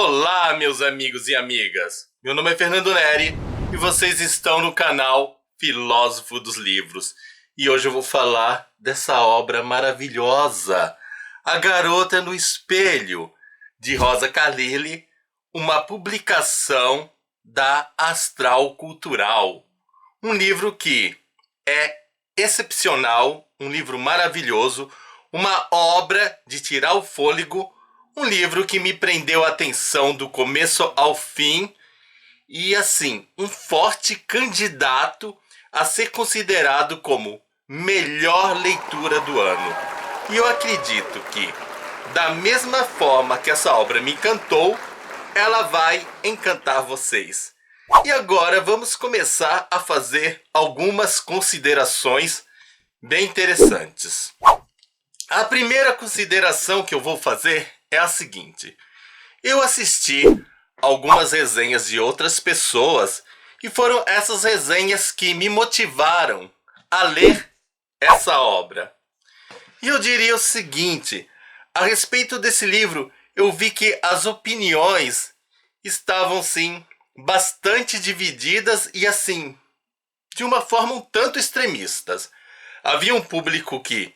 Olá, meus amigos e amigas. Meu nome é Fernando Neri e vocês estão no canal Filósofo dos Livros. E hoje eu vou falar dessa obra maravilhosa, A Garota no Espelho, de Rosa Khalili, uma publicação da Astral Cultural. Um livro que é excepcional, um livro maravilhoso, uma obra de tirar o fôlego, um livro que me prendeu a atenção do começo ao fim e, assim, um forte candidato a ser considerado como melhor leitura do ano. E eu acredito que, da mesma forma que essa obra me encantou, ela vai encantar vocês. E agora vamos começar a fazer algumas considerações bem interessantes. A primeira consideração que eu vou fazer é a seguinte: eu assisti algumas resenhas de outras pessoas e foram essas resenhas que me motivaram a ler essa obra. E eu diria o seguinte: a respeito desse livro, eu vi que as opiniões estavam, sim, bastante divididas e, assim, de uma forma um tanto extremistas. Havia um público que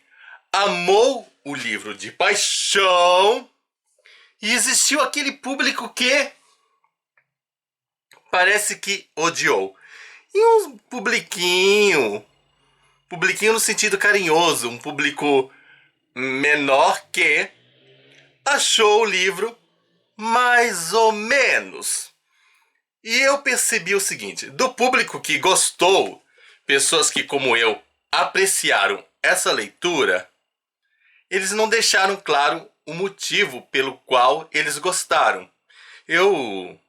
amou o livro de paixão e existiu aquele público que parece que odiou. E um publiquinho no sentido carinhoso, um público menor que achou o livro mais ou menos. E eu percebi o seguinte: do público que gostou, pessoas que, como eu, apreciaram essa leitura, eles não deixaram claro o motivo pelo qual eles gostaram. Eu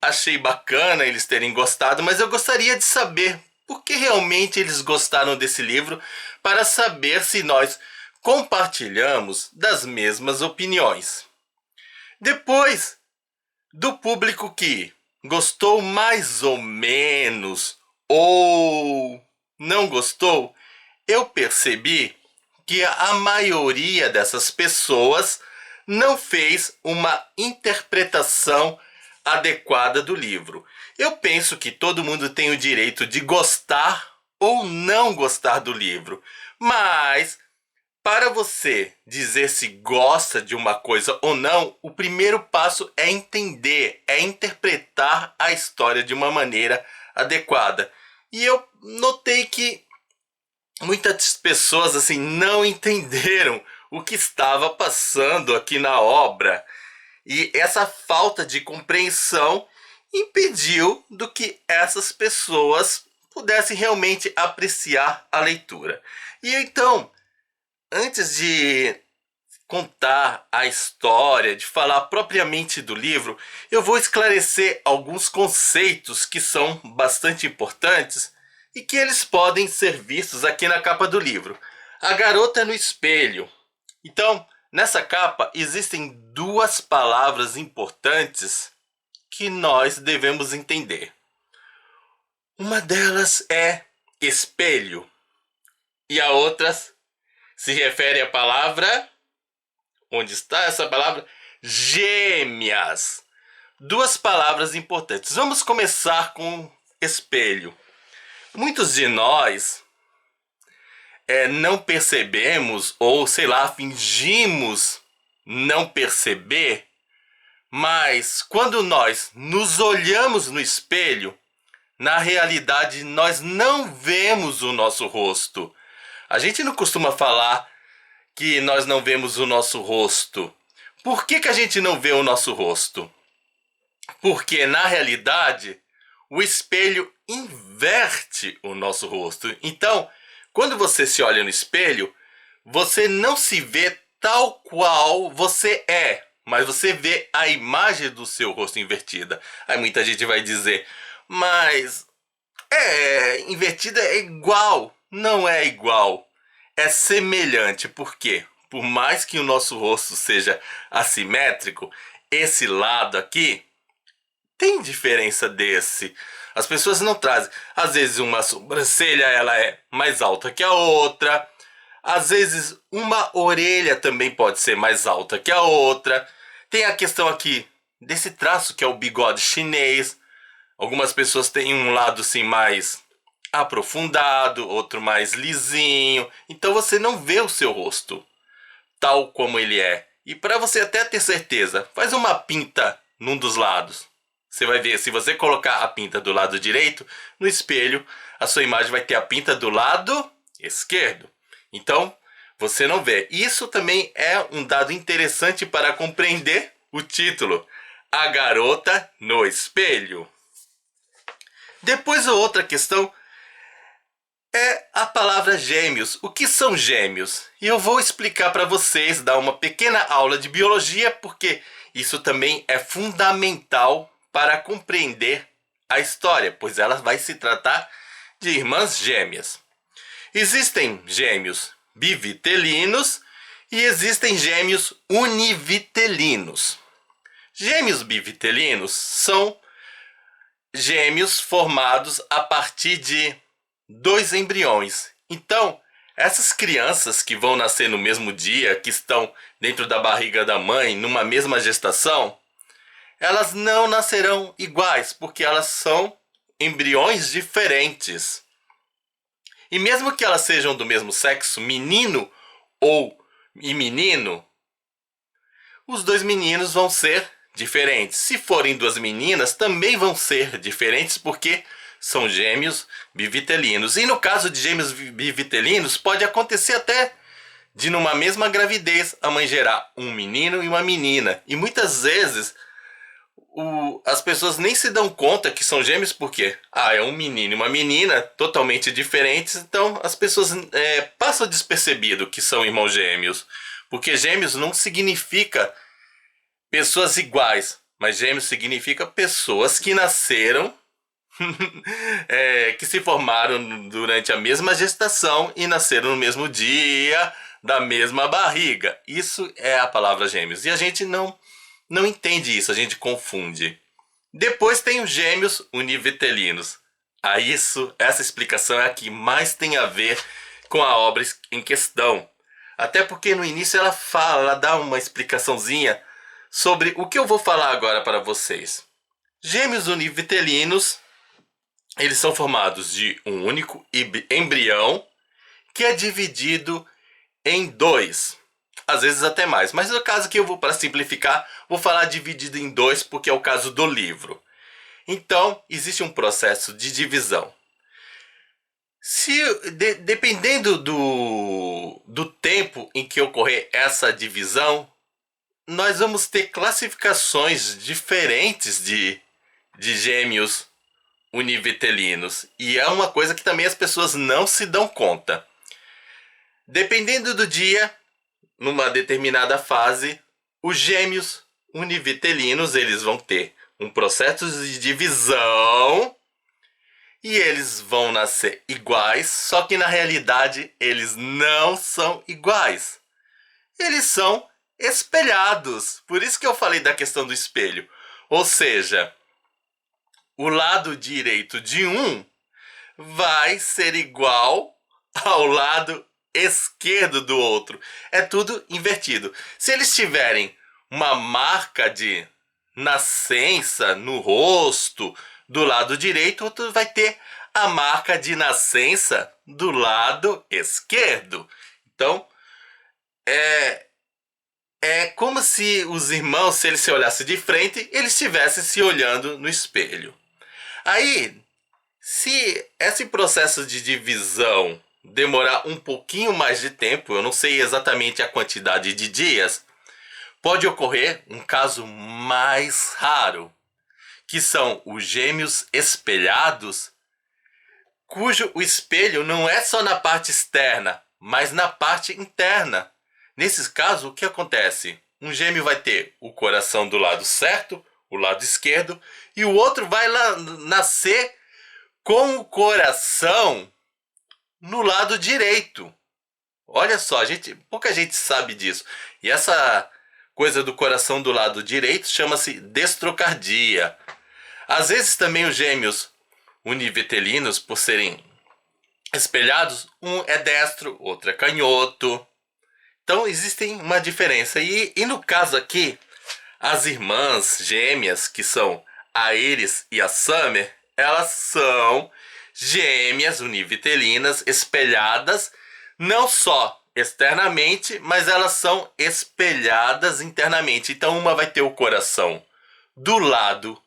achei bacana eles terem gostado, mas eu gostaria de saber por que realmente eles gostaram desse livro, para saber se nós compartilhamos das mesmas opiniões. Depois, do público que gostou mais ou menos ou não gostou, eu percebi que a maioria dessas pessoas não fez uma interpretação adequada do livro. Eu penso que todo mundo tem o direito de gostar ou não gostar do livro, mas para você dizer se gosta de uma coisa ou não, o primeiro passo é entender, é interpretar a história de uma maneira adequada. E eu notei que muitas pessoas, assim, não entenderam o que estava passando aqui na obra. E essa falta de compreensão impediu do que essas pessoas pudessem realmente apreciar a leitura. E então, antes de contar a história, de falar propriamente do livro, eu vou esclarecer alguns conceitos que são bastante importantes e que eles podem ser vistos aqui na capa do livro. A Garota no Espelho. Então, nessa capa existem duas palavras importantes que nós devemos entender. Uma delas é espelho e a outra se refere à palavra, onde está essa palavra? Gêmeas. Duas palavras importantes. Vamos começar com espelho. Muitos de nós não percebemos, ou sei lá, fingimos não perceber, mas quando nós nos olhamos no espelho, na realidade nós não vemos o nosso rosto. A gente não costuma falar que nós não vemos o nosso rosto. Por que a gente não vê o nosso rosto? Porque na realidade o espelho inverte o nosso rosto. Então, quando você se olha no espelho, você não se vê tal qual você é, mas você vê a imagem do seu rosto invertida. Aí muita gente vai dizer: mas invertida é igual. Não é igual, é semelhante. Por quê? Por mais que o nosso rosto seja assimétrico, esse lado aqui tem diferença desse. As pessoas não trazem. Às vezes uma sobrancelha ela é mais alta que a outra. Às vezes uma orelha também pode ser mais alta que a outra. Tem a questão aqui desse traço que é o bigode chinês. Algumas pessoas têm um lado assim mais aprofundado, outro mais lisinho. Então você não vê o seu rosto tal como ele é. E para você até ter certeza, faz uma pinta num dos lados. Você vai ver, se você colocar a pinta do lado direito, no espelho, a sua imagem vai ter a pinta do lado esquerdo. Então, você não vê. Isso também é um dado interessante para compreender o título: A Garota no Espelho. Depois, a outra questão é a palavra gêmeos. O que são gêmeos? E eu vou explicar para vocês, dar uma pequena aula de biologia, porque isso também é fundamental para compreender a história, pois ela vai se tratar de irmãs gêmeas. Existem gêmeos bivitelinos e existem gêmeos univitelinos. Gêmeos bivitelinos são gêmeos formados a partir de 2 embriões. Então, essas crianças que vão nascer no mesmo dia, que estão dentro da barriga da mãe, numa mesma gestação, elas não nascerão iguais, porque elas são embriões diferentes. E mesmo que elas sejam do mesmo sexo, menino e menino, os 2 meninos vão ser diferentes. Se forem 2 meninas, também vão ser diferentes, porque são gêmeos bivitelinos. E no caso de gêmeos bivitelinos, pode acontecer até de numa mesma gravidez a mãe gerar um menino e uma menina. E muitas vezes as pessoas nem se dão conta que são gêmeos, porque é um menino e uma menina totalmente diferentes. Então as pessoas passam despercebido que são irmãos gêmeos, porque gêmeos não significa pessoas iguais, mas gêmeos significa pessoas que nasceram que se formaram durante a mesma gestação e nasceram no mesmo dia, da mesma barriga. Isso é a palavra gêmeos. E a gente não entende isso, a gente confunde. Depois tem os gêmeos univitelinos. Essa explicação é a que mais tem a ver com a obra em questão. Até porque no início ela dá uma explicaçãozinha sobre o que eu vou falar agora para vocês. Gêmeos univitelinos, eles são formados de um único embrião que é dividido em 2. Às vezes até mais. Mas no caso que eu vou, para simplificar, vou falar dividido em 2 porque é o caso do livro. Então, existe um processo de divisão. Dependendo do tempo em que ocorrer essa divisão, nós vamos ter classificações diferentes de gêmeos univitelinos. E é uma coisa que também as pessoas não se dão conta. Dependendo do dia, numa determinada fase, os gêmeos univitelinos, eles vão ter um processo de divisão e eles vão nascer iguais, só que na realidade eles não são iguais. Eles são espelhados. Por isso que eu falei da questão do espelho. Ou seja, o lado direito de um vai ser igual ao lado esquerdo do outro. É tudo invertido. Se eles tiverem uma marca de nascença no rosto do lado direito, o outro vai ter a marca de nascença do lado esquerdo. Então, é como se os irmãos, se eles se olhassem de frente, eles estivessem se olhando no espelho. Aí, se esse processo de divisão demorar um pouquinho mais de tempo, eu não sei exatamente a quantidade de dias, pode ocorrer um caso mais raro, que são os gêmeos espelhados, cujo o espelho não é só na parte externa, mas na parte interna. Nesse caso, o que acontece? Um gêmeo vai ter o coração do lado certo, o lado esquerdo, e o outro vai nascer com o coração no lado direito. Olha só, pouca gente sabe disso. E essa coisa do coração do lado direito chama-se destrocardia. Às vezes também os gêmeos univitelinos, por serem espelhados, um é destro, outro é canhoto. Então existe uma diferença. E no caso aqui, As irmãs gêmeas, que são a Iris e a Summer, elas são gêmeas univitelinas espelhadas não só externamente, mas elas são espelhadas internamente. Então uma vai ter o coração do lado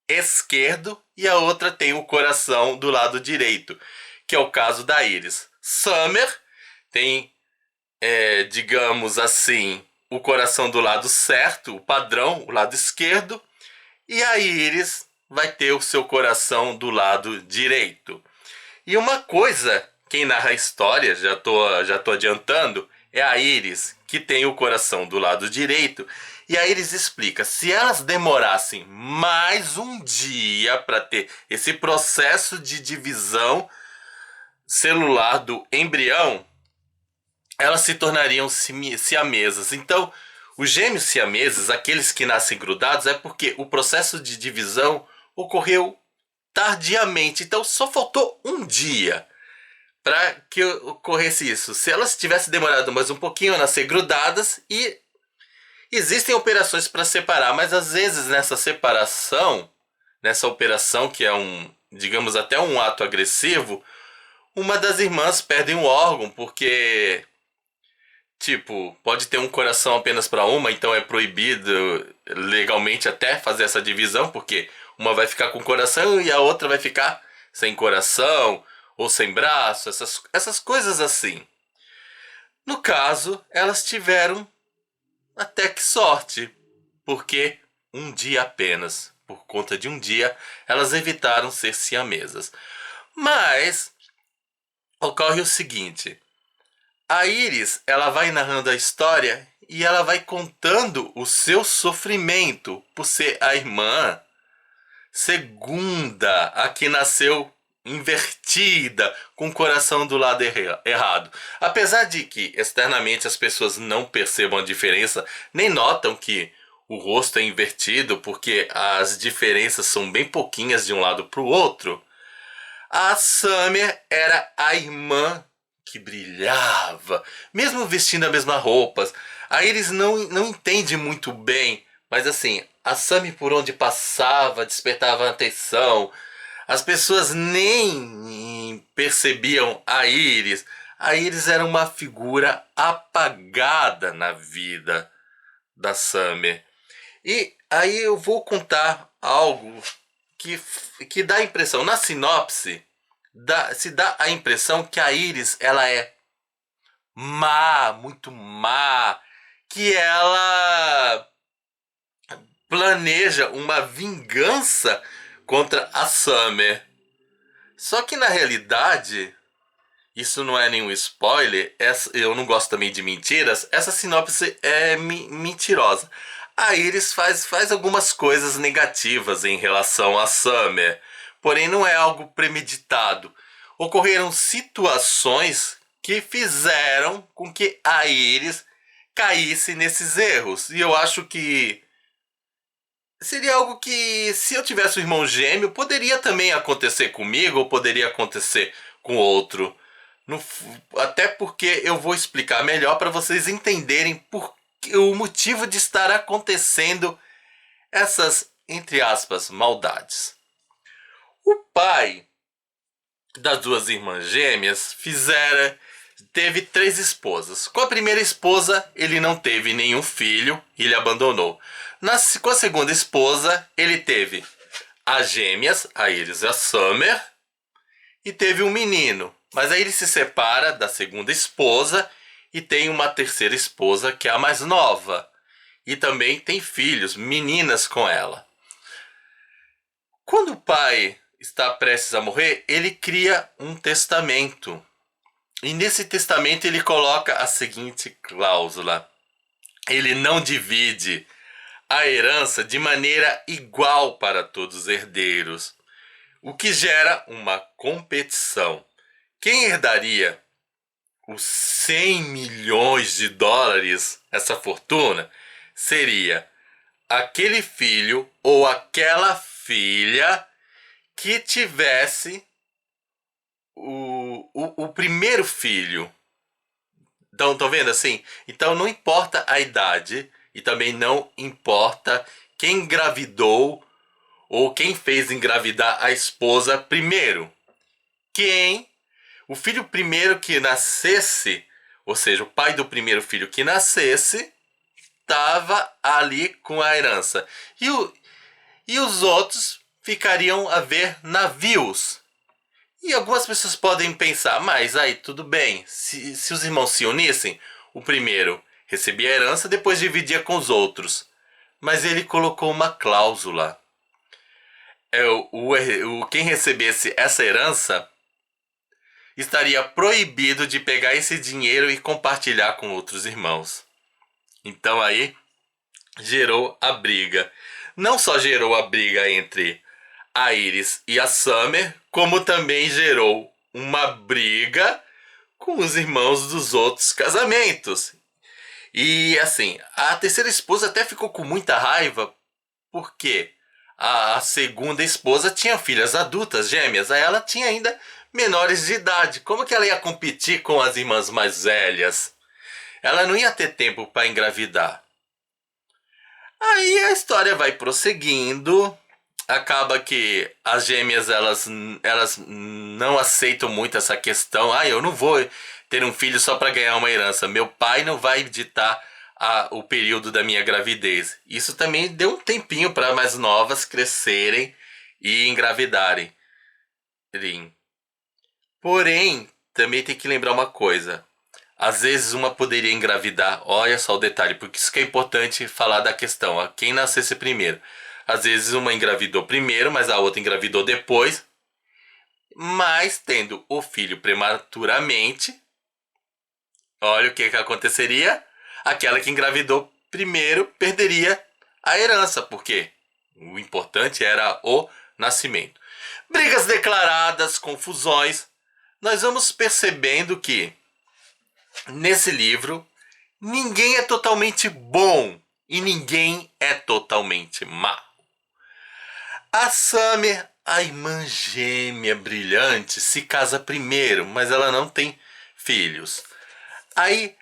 esquerdo e a outra tem o coração do lado direito, que é o caso da Iris. Summer tem, digamos assim, o coração do lado certo, o padrão, o lado esquerdo, e a Iris vai ter o seu coração do lado direito. E uma coisa, quem narra a história, já tô adiantando, é a Iris, que tem o coração do lado direito. E a Iris explica, se elas demorassem mais um dia para ter esse processo de divisão celular do embrião, elas se tornariam siamesas. Então, os gêmeos siameses, aqueles que nascem grudados, é porque o processo de divisão ocorreu tardiamente. Então, só faltou um dia para que ocorresse isso. Se elas tivessem demorado mais um pouquinho a nascer grudadas, e existem operações para separar, mas às vezes nessa separação, nessa operação que é digamos até um ato agressivo, uma das irmãs perde um órgão, porque tipo, pode ter um coração apenas para uma, então é proibido legalmente até fazer essa divisão, porque uma vai ficar com coração e a outra vai ficar sem coração ou sem braço, essas coisas assim. No caso, elas tiveram até que sorte, porque um dia apenas, por conta de um dia, elas evitaram ser siamesas. Mas ocorre o seguinte: a Iris, ela vai narrando a história e ela vai contando o seu sofrimento por ser a irmã segunda, a que nasceu invertida, com o coração do lado errado. Apesar de que externamente as pessoas não percebam a diferença, nem notam que o rosto é invertido, porque as diferenças são bem pouquinhas de um lado para o outro, a Summer era a irmã que brilhava, mesmo vestindo a mesma roupa. A Iris não entende muito bem, mas assim, a Summer por onde passava despertava atenção. As pessoas nem percebiam a Iris. A Iris era uma figura apagada na vida da Summer. E aí eu vou contar algo que dá a impressão, na sinopse, se dá a impressão que a Iris, ela é má, muito má, que ela planeja uma vingança contra a Summer. Só que na realidade, isso não é nenhum spoiler, eu não gosto também de mentiras, essa sinopse é mentirosa. A Iris faz algumas coisas negativas em relação a Summer, porém não é algo premeditado. Ocorreram situações que fizeram com que a Iris caísse nesses erros. E eu acho que seria algo que, se eu tivesse um irmão gêmeo, poderia também acontecer comigo ou poderia acontecer com outro. Até porque eu vou explicar melhor para vocês entenderem o motivo de estar acontecendo essas, entre aspas, maldades. O pai das duas irmãs gêmeas teve 3 esposas. Com a primeira esposa, ele não teve nenhum filho, ele abandonou. Com a segunda esposa, ele teve as gêmeas, a Iris e a Summer, e teve um menino. Mas aí ele se separa da segunda esposa e tem uma terceira esposa, que é a mais nova. E também tem filhos, meninas com ela. Quando o pai está prestes a morrer, ele cria um testamento. E nesse testamento ele coloca a seguinte cláusula: ele não divide a herança de maneira igual para todos os herdeiros, o que gera uma competição. Quem herdaria os 100 milhões de dólares, essa fortuna, seria aquele filho ou aquela filha que tivesse o primeiro filho. Então, estão vendo assim? Então não importa a idade, e também não importa quem engravidou ou quem fez engravidar a esposa primeiro. O filho primeiro que nascesse, ou seja, o pai do primeiro filho que nascesse, estava ali com a herança. E os outros ficariam a ver navios. E algumas pessoas podem pensar, mas aí tudo bem, se os irmãos se unissem, o primeiro recebia a herança, depois dividia com os outros. Mas ele colocou uma cláusula. Quem recebesse essa herança estaria proibido de pegar esse dinheiro e compartilhar com outros irmãos. Então aí gerou a briga. Não só gerou a briga entre a Iris e a Summer, como também gerou uma briga com os irmãos dos outros casamentos. E assim, a terceira esposa até ficou com muita raiva, porque a segunda esposa tinha filhas adultas, gêmeas, aí ela tinha ainda menores de idade. Como que ela ia competir com as irmãs mais velhas? Ela não ia ter tempo para engravidar. Aí a história vai prosseguindo. Acaba que as gêmeas elas não aceitam muito essa questão. Ah, eu não vou ter um filho só para ganhar uma herança. Meu pai não vai ditar o período da minha gravidez. Isso também deu um tempinho para mais novas crescerem e engravidarem. Porém, também tem que lembrar uma coisa. Às vezes uma poderia engravidar. Olha só o detalhe, porque isso que é importante falar da questão. Quem nascesse primeiro. Às vezes uma engravidou primeiro, mas a outra engravidou depois. Mas tendo o filho prematuramente, olha o que aconteceria. Aquela que engravidou primeiro perderia a herança, porque o importante era o nascimento. Brigas declaradas, confusões. Nós vamos percebendo que nesse livro ninguém é totalmente bom e ninguém é totalmente mau. A Summer, a irmã gêmea brilhante, se casa primeiro, mas ela não tem filhos. Aí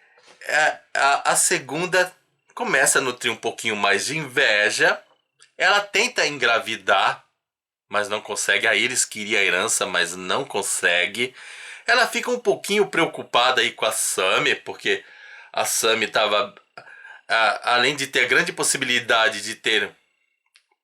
a segunda começa a nutrir um pouquinho mais de inveja. Ela tenta engravidar, mas não consegue. A Iris queria a herança, mas não consegue. Ela fica um pouquinho preocupada aí com a Summer, porque a Summer estava, além de ter a grande possibilidade de ter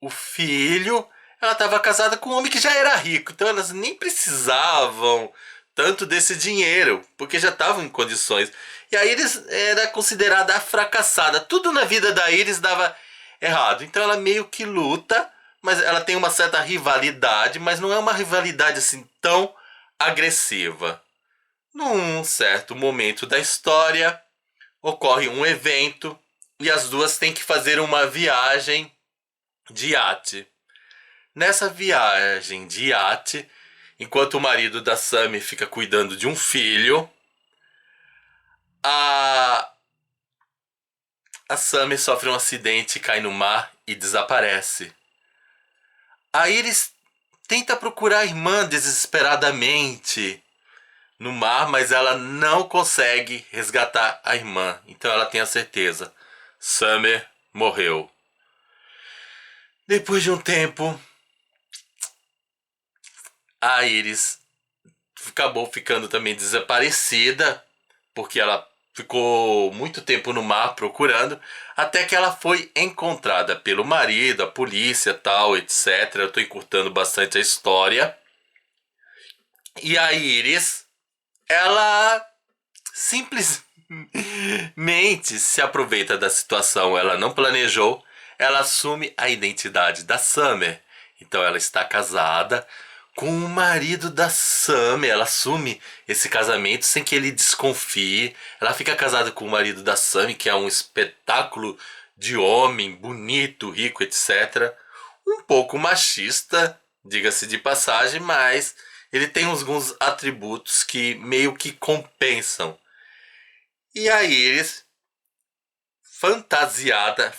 o filho, ela estava casada com um homem que já era rico. Então elas nem precisavam tanto desse dinheiro, porque já estavam em condições. E a Iris era considerada a fracassada. Tudo na vida da Iris dava errado. Então ela meio que luta, mas ela tem uma certa rivalidade, mas não é uma rivalidade assim tão agressiva. Num certo momento da história, ocorre um evento e as duas têm que fazer uma viagem de iate. Nessa viagem de iate, enquanto o marido da Summer fica cuidando de um filho, a Summer sofre um acidente, cai no mar e desaparece. A Iris tenta procurar a irmã desesperadamente no mar, mas ela não consegue resgatar a irmã. Então ela tem a certeza: Summer morreu. Depois de um tempo, a Iris acabou ficando também desaparecida, porque ela ficou muito tempo no mar procurando, até que ela foi encontrada pelo marido, a polícia, tal, etc. Eu estou encurtando bastante a história. E a Iris, ela simplesmente se aproveita da situação. Ela não planejou, ela assume a identidade da Summer. Então ela está casada com o marido da Summer. Ela assume esse casamento sem que ele desconfie. Ela fica casada com o marido da Summer, que é um espetáculo de homem, bonito, rico, etc. Um pouco machista, diga-se de passagem, mas ele tem alguns atributos que meio que compensam. E a Iris, fantasiada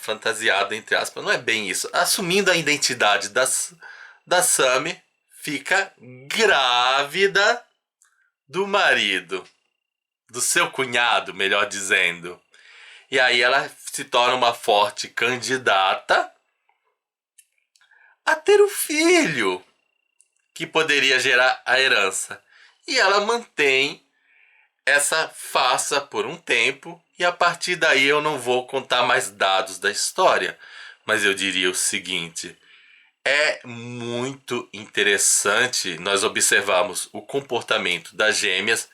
entre aspas, não é bem isso, assumindo a identidade da Summer, fica grávida do marido, do seu cunhado, melhor dizendo. E aí ela se torna uma forte candidata a ter o filho que poderia gerar a herança. E ela mantém essa farsa por um tempo, e a partir daí eu não vou contar mais dados da história, mas eu diria o seguinte: é muito interessante nós observarmos o comportamento das gêmeas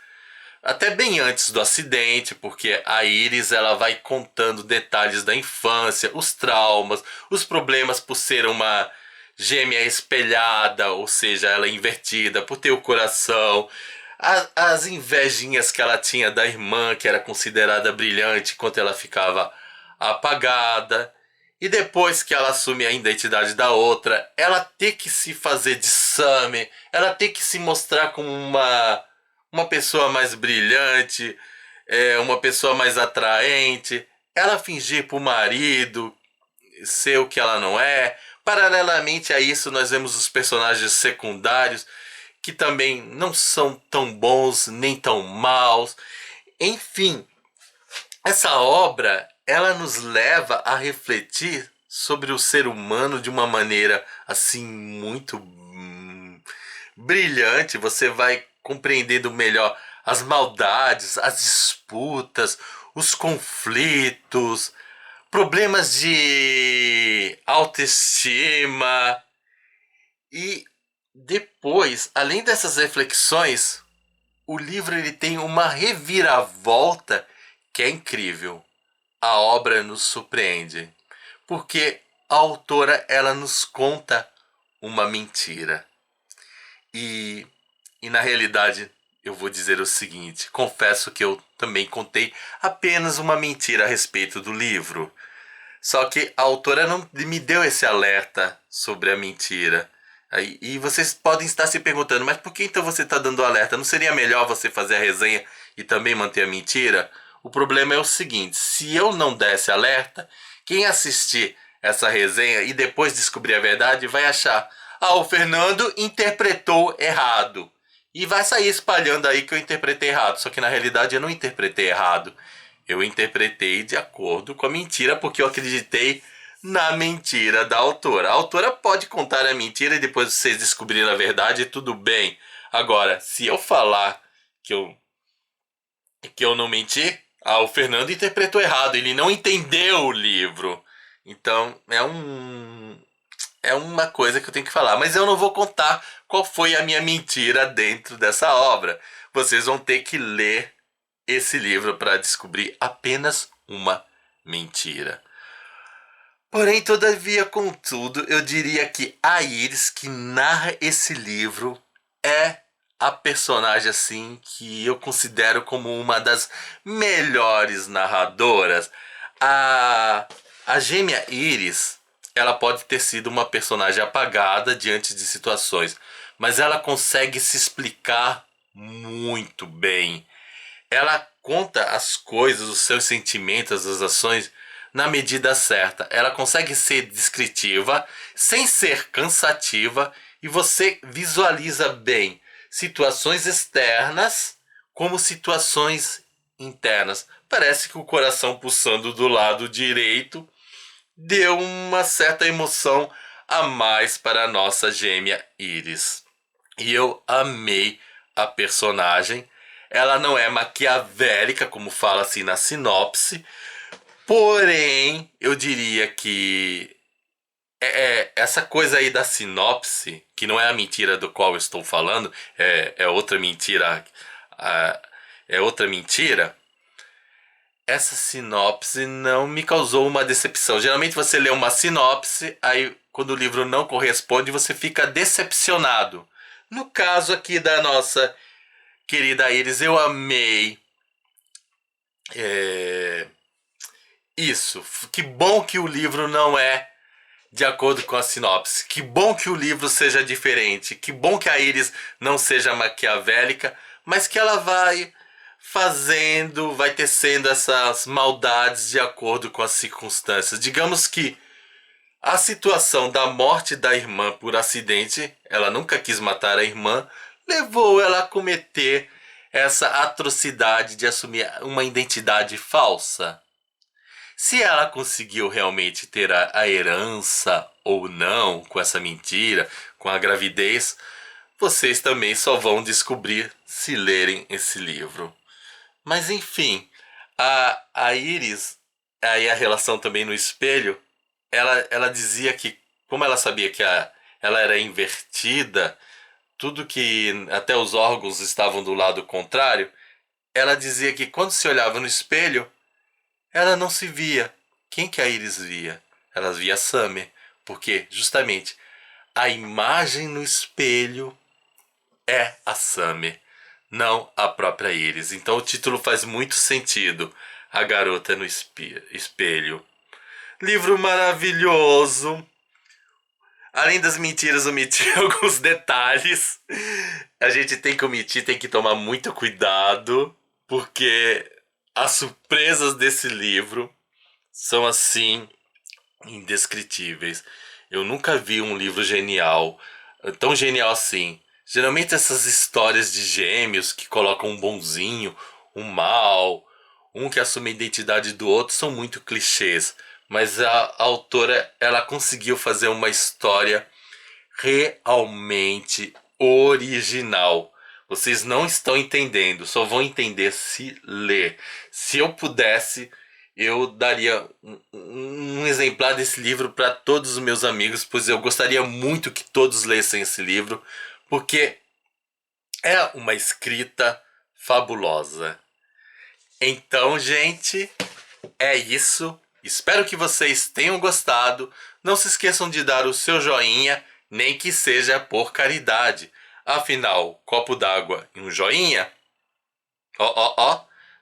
até bem antes do acidente, porque a Iris ela vai contando detalhes da infância, os traumas, os problemas por ser uma gêmea espelhada, ou seja, ela é invertida, por ter o coração, as invejinhas que ela tinha da irmã, que era considerada brilhante, enquanto ela ficava apagada. E depois que ela assume a identidade da outra, ela tem que se fazer de Summer, ela tem que se mostrar como uma pessoa mais brilhante, uma pessoa mais atraente, ela fingir pro marido ser o que ela não é. Paralelamente a isso, nós vemos os personagens secundários que também não são tão bons nem tão maus. Enfim, essa obra ela nos leva a refletir sobre o ser humano de uma maneira assim muito brilhante. Você vai compreendendo melhor as maldades, as disputas, os conflitos, problemas de autoestima. E depois, além dessas reflexões, o livro ele tem uma reviravolta que é incrível. A obra nos surpreende, porque a autora ela nos conta uma mentira. E, e na realidade, eu vou dizer o seguinte: confesso que eu também contei apenas uma mentira a respeito do livro. Só que a autora não me deu esse alerta sobre a mentira. E vocês podem estar se perguntando, mas por que então você está dando alerta? Não seria melhor você fazer a resenha e também manter a mentira? O problema é o seguinte: se eu não desse alerta, quem assistir essa resenha e depois descobrir a verdade vai achar: ah, o Fernando interpretou errado. E vai sair espalhando aí que eu interpretei errado. Só que na realidade eu não interpretei errado. Eu interpretei de acordo com a mentira, porque eu acreditei na mentira da autora. A autora pode contar a mentira e depois vocês descobrirem a verdade, tudo bem. Agora, se eu falar que eu não menti, o Fernando interpretou errado, ele não entendeu o livro. Então, é uma coisa que eu tenho que falar, mas eu não vou contar qual foi a minha mentira dentro dessa obra. Vocês vão ter que ler esse livro para descobrir apenas uma mentira. Porém, todavia, contudo, eu diria que a Iris, que narra esse livro, é a personagem assim que eu considero como uma das melhores narradoras. A gêmea Iris, ela pode ter sido uma personagem apagada diante de situações, mas ela consegue se explicar muito bem. Ela conta as coisas, os seus sentimentos, as ações na medida certa. Ela consegue ser descritiva sem ser cansativa e você visualiza bem situações externas como situações internas. Parece que o coração pulsando do lado direito deu uma certa emoção a mais para a nossa gêmea Iris. E eu amei a personagem. Ela não é maquiavélica, como fala assim na sinopse, porém, eu diria que essa coisa aí da sinopse, que não é a mentira do qual eu estou falando, é outra mentira, é outra mentira. Essa sinopse não me causou uma decepção. Geralmente você lê uma sinopse, aí quando o livro não corresponde, você fica decepcionado. No caso aqui da nossa querida Iris, eu amei isso. Que bom que o livro não é de acordo com a sinopse. Que bom que o livro seja diferente. Que bom que a Iris não seja maquiavélica, mas que ela vai vai tecendo essas maldades de acordo com as circunstâncias. Digamos que a situação da morte da irmã por acidente, ela nunca quis matar a irmã, levou ela a cometer essa atrocidade de assumir uma identidade falsa. Se ela conseguiu realmente ter a herança ou não com essa mentira, com a gravidez, vocês também só vão descobrir se lerem esse livro. Mas enfim, a Iris, aí a relação também no espelho, ela dizia que, como ela sabia que ela era invertida, tudo que até os órgãos estavam do lado contrário, ela dizia que quando se olhava no espelho, ela não se via. Quem que a Iris via? Ela via a Summer, porque justamente a imagem no espelho é a Summer, não a própria Iris. Então o título faz muito sentido. A garota no espelho. Livro maravilhoso. Além das mentiras, omiti alguns detalhes. A gente tem que omitir, tem que tomar muito cuidado, porque as surpresas desse livro são assim indescritíveis. Eu nunca vi um livro genial, tão genial assim. Geralmente essas histórias de gêmeos que colocam um bonzinho, um mal, um que assume a identidade do outro são muito clichês. Mas a autora, ela conseguiu fazer uma história realmente original. Vocês não estão entendendo, só vão entender se ler. Se eu pudesse, eu daria um exemplar desse livro para todos os meus amigos, pois eu gostaria muito que todos lessem esse livro, porque é uma escrita fabulosa. Então, gente, é isso. Espero que vocês tenham gostado. Não se esqueçam de dar o seu joinha, nem que seja por caridade. Afinal, copo d'água e um joinha,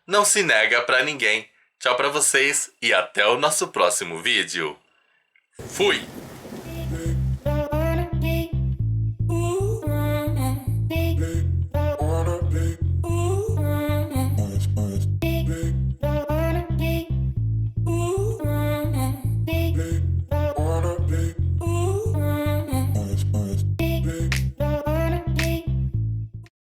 não se nega pra ninguém. Tchau pra vocês e até o nosso próximo vídeo. Fui!